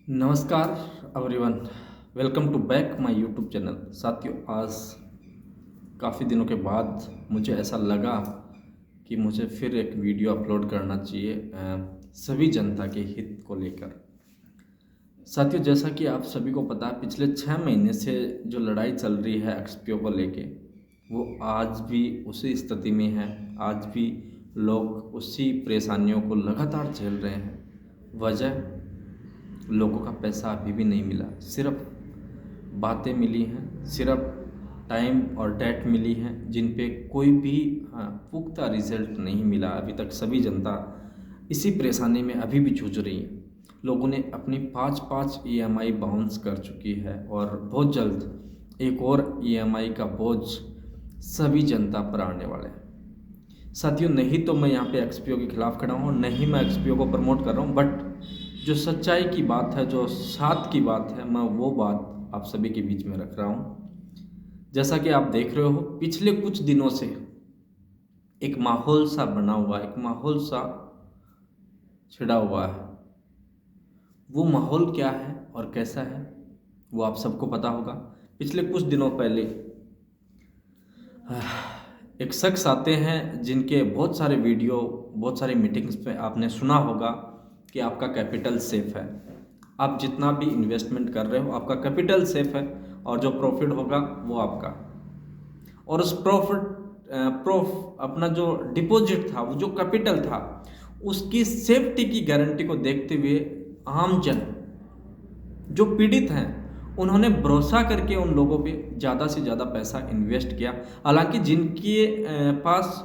नमस्कार everyone. Welcome to back my YouTube channel. साथियों, आज काफ़ी दिनों के बाद मुझे ऐसा लगा कि मुझे फिर एक वीडियो अपलोड करना चाहिए सभी जनता के हित को लेकर। साथियों, जैसा कि आप सभी को पता है, पिछले 6 महीने से जो लड़ाई चल रही है एक्सपीओ को लेके, वो आज भी उसी स्थिति में है। आज भी लोग उसी परेशानियों को लगातार झेल रहे हैं। वजह, लोगों का पैसा अभी भी नहीं मिला। सिर्फ बातें मिली हैं, सिर्फ टाइम और डेट मिली हैं, जिन पे कोई भी पुख्ता रिजल्ट नहीं मिला। अभी तक सभी जनता इसी परेशानी में अभी भी जूझ रही है। लोगों ने अपनी 5-5 ईएमआई बाउंस कर चुकी है और बहुत जल्द एक और ईएमआई का बोझ सभी जनता पर आने वाला है। साथियों, नहीं तो मैं यहाँ पे एक्सपीओ के खिलाफ खड़ा हूँ, नहीं मैं एक्सपीओ को प्रमोट कर रहा हूँ, बट जो सच्चाई की बात है, जो साथ की बात है, मैं वो बात आप सभी के बीच में रख रहा हूँ। जैसा कि आप देख रहे हो, पिछले कुछ दिनों से एक माहौल सा बना हुआ है, एक माहौल सा छिड़ा हुआ है। वो माहौल क्या है और कैसा है, वो आप सबको पता होगा। पिछले कुछ दिनों पहले एक शख्स आते हैं जिनके बहुत सारे वीडियो, बहुत सारी मीटिंग्स पे आपने सुना होगा कि आपका कैपिटल सेफ है। आप जितना भी इन्वेस्टमेंट कर रहे हो, आपका कैपिटल सेफ है और जो प्रॉफिट होगा वो आपका। और उस अपना जो डिपॉजिट था, वो जो कैपिटल था, उसकी सेफ्टी की गारंटी को देखते हुए आम जन जो पीड़ित हैं, उन्होंने भरोसा करके उन लोगों पे ज़्यादा से ज़्यादा पैसा इन्वेस्ट किया। हालांकि जिनके पास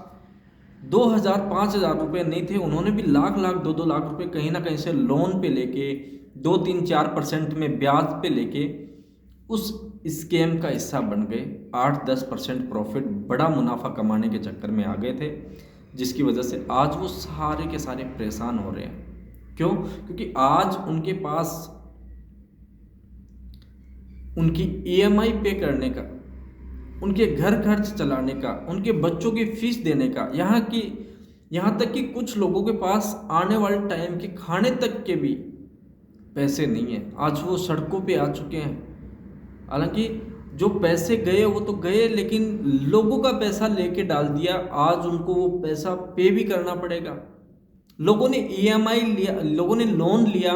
2,000-5,000 रुपये नहीं थे, उन्होंने भी लाख लाख 2-2 लाख रुपए कहीं ना कहीं से लोन पे लेके 2-3-4% में ब्याज पे लेके उस स्कैम का हिस्सा बन गए। 8-10% प्रॉफिट, बड़ा मुनाफा कमाने के चक्कर में आ गए थे, जिसकी वजह से आज वो सारे के सारे परेशान हो रहे हैं। क्यों? क्योंकि आज उनके पास उनकी ईएमआई पे करने का, उनके घर खर्च चलाने का, उनके बच्चों की फीस देने का, यहाँ तक कि कुछ लोगों के पास आने वाले टाइम के खाने तक के भी पैसे नहीं हैं। आज वो सड़कों पे आ चुके हैं। हालांकि जो पैसे गए वो तो गए, लेकिन लोगों का पैसा लेके डाल दिया। आज उनको वो पैसा पे भी करना पड़ेगा। लोगों ने ईएमआई लिया, लोगों ने लोन लिया।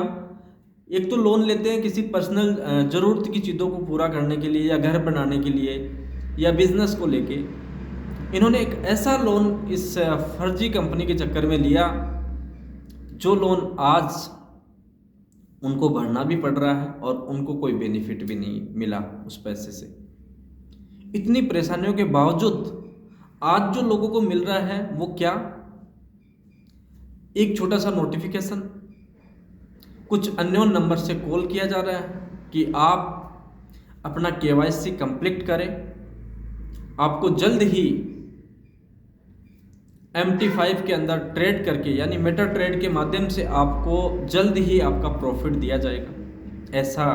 एक तो लोन लेते हैं किसी पर्सनल ज़रूरत की चीज़ों को पूरा करने के लिए, या घर बनाने के लिए, या बिजनेस को लेके। इन्होंने एक ऐसा लोन इस फर्जी कंपनी के चक्कर में लिया, जो लोन आज उनको भरना भी पड़ रहा है और उनको कोई बेनिफिट भी नहीं मिला उस पैसे से। इतनी परेशानियों के बावजूद आज जो लोगों को मिल रहा है वो क्या? एक छोटा सा नोटिफिकेशन, कुछ अननोन नंबर से कॉल किया जा रहा है कि आप अपना केवाईसी कंप्लीट करें, आपको जल्द ही MT5 के अंदर ट्रेड करके, यानी मेटा ट्रेड के माध्यम से आपको जल्द ही आपका प्रॉफिट दिया जाएगा। ऐसा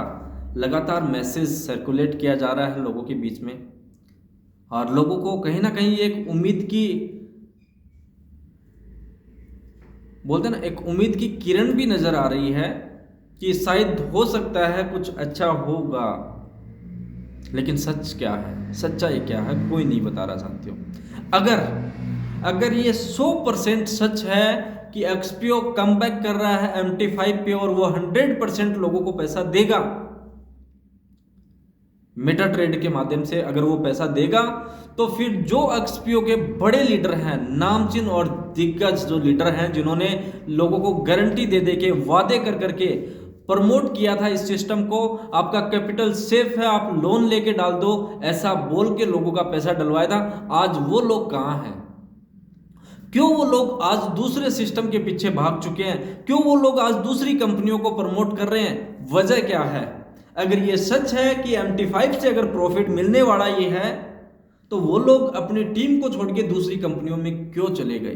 लगातार मैसेज सर्कुलेट किया जा रहा है लोगों के बीच में, और लोगों को कहीं ना कहीं एक उम्मीद की, बोलते हैं ना, एक उम्मीद की किरण भी नजर आ रही है कि शायद हो सकता है कुछ अच्छा होगा। लेकिन सच क्या है, सच्चाई क्या है, कोई नहीं बता रहा साथियों। अगर ये 100% सच है कि एक्सपीओ कम बैक कर रहा है MT5 पे, और वो 100% लोगों को पैसा देगा मेटा ट्रेड के माध्यम से, अगर वो पैसा देगा, तो फिर जो एक्सपीओ के बड़े लीडर हैं, नामचीन और दिग्गज जो लीडर हैं, जिन्होंने लोगों को गारंटी दे दे के, वादे कर करके प्रमोट किया था इस सिस्टम को, आपका कैपिटल सेफ है, आप लोन लेके डाल दो, ऐसा बोल के लोगों का पैसा डलवाया था, आज वो लोग कहां हैं? क्यों वो लोग आज दूसरे सिस्टम के पीछे भाग चुके हैं? क्यों वो लोग आज दूसरी कंपनियों को प्रमोट कर रहे हैं? वजह क्या है? अगर ये सच है कि MT5 से अगर प्रॉफिट मिलने वाला ये है, तो वो लोग अपनी टीम को छोड़ के दूसरी कंपनियों में क्यों चले गए?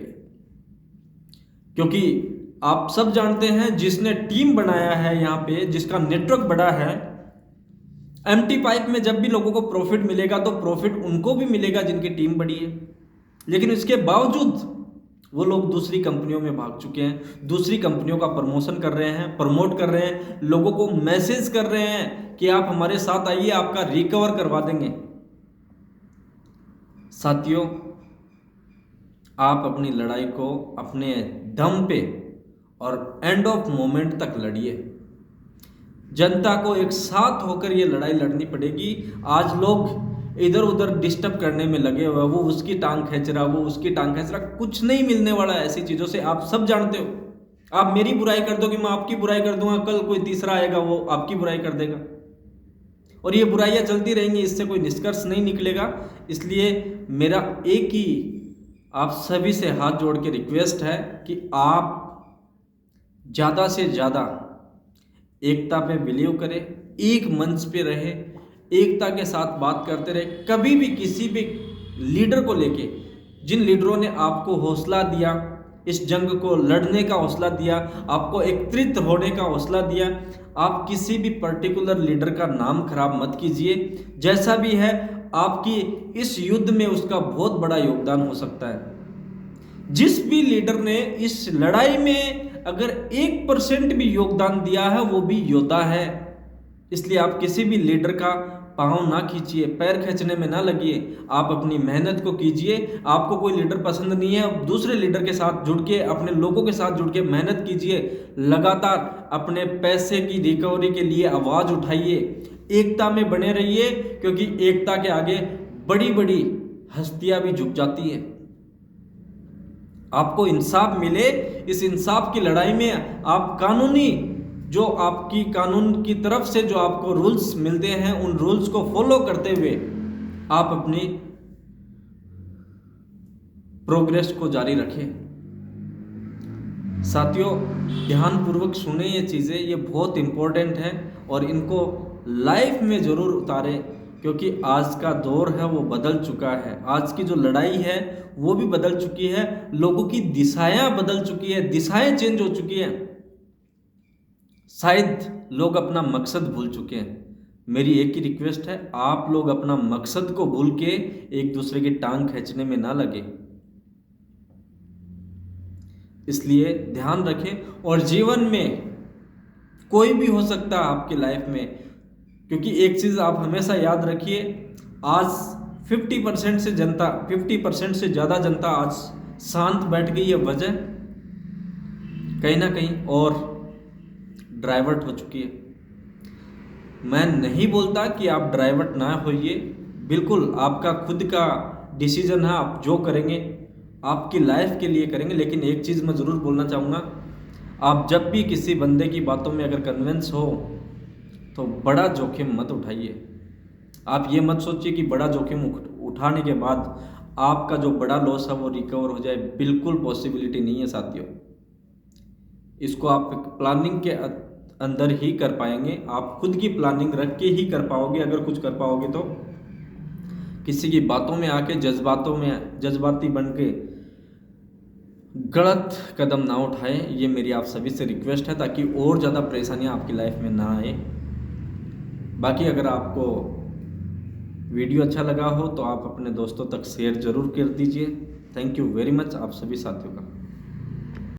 क्योंकि आप सब जानते हैं, जिसने टीम बनाया है यहाँ पे, जिसका नेटवर्क बड़ा है, MT5 में जब भी लोगों को प्रॉफिट मिलेगा तो प्रॉफिट उनको भी मिलेगा जिनकी टीम बड़ी है। लेकिन इसके बावजूद वो लोग दूसरी कंपनियों में भाग चुके हैं, दूसरी कंपनियों का प्रमोशन कर रहे हैं, प्रमोट कर रहे हैं, लोगों को मैसेज कर रहे हैं कि आप हमारे साथ आइए, आपका रिकवर करवा देंगे। साथियों, आप अपनी लड़ाई को अपने दम पे और एंड ऑफ मोमेंट तक लड़िए। जनता को एक साथ होकर ये लड़ाई लड़नी पड़ेगी। आज लोग इधर उधर डिस्टर्ब करने में लगे हुए, वो उसकी टांग खींच रहा, वो उसकी टांग खींच रहा, कुछ नहीं मिलने वाला ऐसी चीज़ों से। आप सब जानते हो, आप मेरी बुराई कर दोगे, मैं आपकी बुराई कर दूंगा, कल कोई तीसरा आएगा वो आपकी बुराई कर देगा, और ये बुराइयां चलती रहेंगी, इससे कोई निष्कर्ष नहीं निकलेगा। इसलिए मेरा एक ही आप सभी से हाथ जोड़ के रिक्वेस्ट है कि आप ज़्यादा से ज़्यादा एकता पे बिलीव करें, एक मंच पे रहे, एकता के साथ बात करते रहे। कभी भी किसी भी लीडर को लेके, जिन लीडरों ने आपको हौसला दिया, इस जंग को लड़ने का हौसला दिया, आपको एकत्रित होने का हौसला दिया, आप किसी भी पर्टिकुलर लीडर का नाम खराब मत कीजिए। जैसा भी है, आपकी इस युद्ध में उसका बहुत बड़ा योगदान हो सकता है। जिस भी लीडर ने इस लड़ाई में अगर 1% भी योगदान दिया है, वो भी योद्धा है। इसलिए आप किसी भी लीडर का पाँव ना खींचिए, पैर खींचने में ना लगिए, आप अपनी मेहनत को कीजिए। आपको कोई लीडर पसंद नहीं है, दूसरे लीडर के साथ जुड़ के, अपने लोगों के साथ जुड़ के मेहनत कीजिए। लगातार अपने पैसे की रिकवरी के लिए आवाज़ उठाइए, एकता में बने रहिए, क्योंकि एकता के आगे बड़ी बड़ी हस्तियां भी झुक जाती है। आपको इंसाफ मिले, इस इंसाफ की लड़ाई में आप कानूनी, जो आपकी कानून की तरफ से जो आपको रूल्स मिलते हैं, उन रूल्स को फॉलो करते हुए आप अपनी प्रोग्रेस को जारी रखें। साथियों, ध्यानपूर्वक सुने ये चीज़ें, ये बहुत इंपॉर्टेंट है, और इनको लाइफ में ज़रूर उतारें, क्योंकि आज का दौर है वो बदल चुका है। आज की जो लड़ाई है वो भी बदल चुकी है, लोगों की दिशाएं बदल चुकी है, दिशाएं चेंज हो चुकी हैं। शायद लोग अपना मकसद भूल चुके हैं। मेरी एक ही रिक्वेस्ट है, आप लोग अपना मकसद को भूल के एक दूसरे की टांग खींचने में ना लगे। इसलिए ध्यान रखें, और जीवन में कोई भी हो सकता है आपकी लाइफ में, क्योंकि एक चीज़ आप हमेशा याद रखिए, आज 50% से जनता, 50% से ज़्यादा जनता आज शांत बैठ गई है। वजह कहीं ना कहीं और ड्राइवर्ट हो चुकी है। मैं नहीं बोलता कि आप ड्राइवर्ट ना होइए, बिल्कुल आपका खुद का डिसीजन है, आप जो करेंगे आपकी लाइफ के लिए करेंगे। लेकिन एक चीज़ मैं ज़रूर बोलना चाहूँगा, आप जब भी किसी बंदे की बातों में अगर कन्विंस हो तो बड़ा जोखिम मत उठाइए। आप ये मत सोचिए कि बड़ा जोखिम उठाने के बाद आपका जो बड़ा लॉस है वो रिकवर हो जाए, बिल्कुल पॉसिबिलिटी नहीं है साथियों। इसको आप प्लानिंग के अंदर ही कर पाएंगे, आप खुद की प्लानिंग रख के ही कर पाओगे। अगर कुछ कर पाओगे तो किसी की बातों में आके जज्बाती बन के गलत कदम ना उठाएं, ये मेरी आप सभी से रिक्वेस्ट है, ताकि और ज़्यादा परेशानियां आपकी लाइफ में ना आए। बाकी अगर आपको वीडियो अच्छा लगा हो तो आप अपने दोस्तों तक शेयर ज़रूर कर दीजिए। थैंक यू वेरी मच आप सभी साथियों का।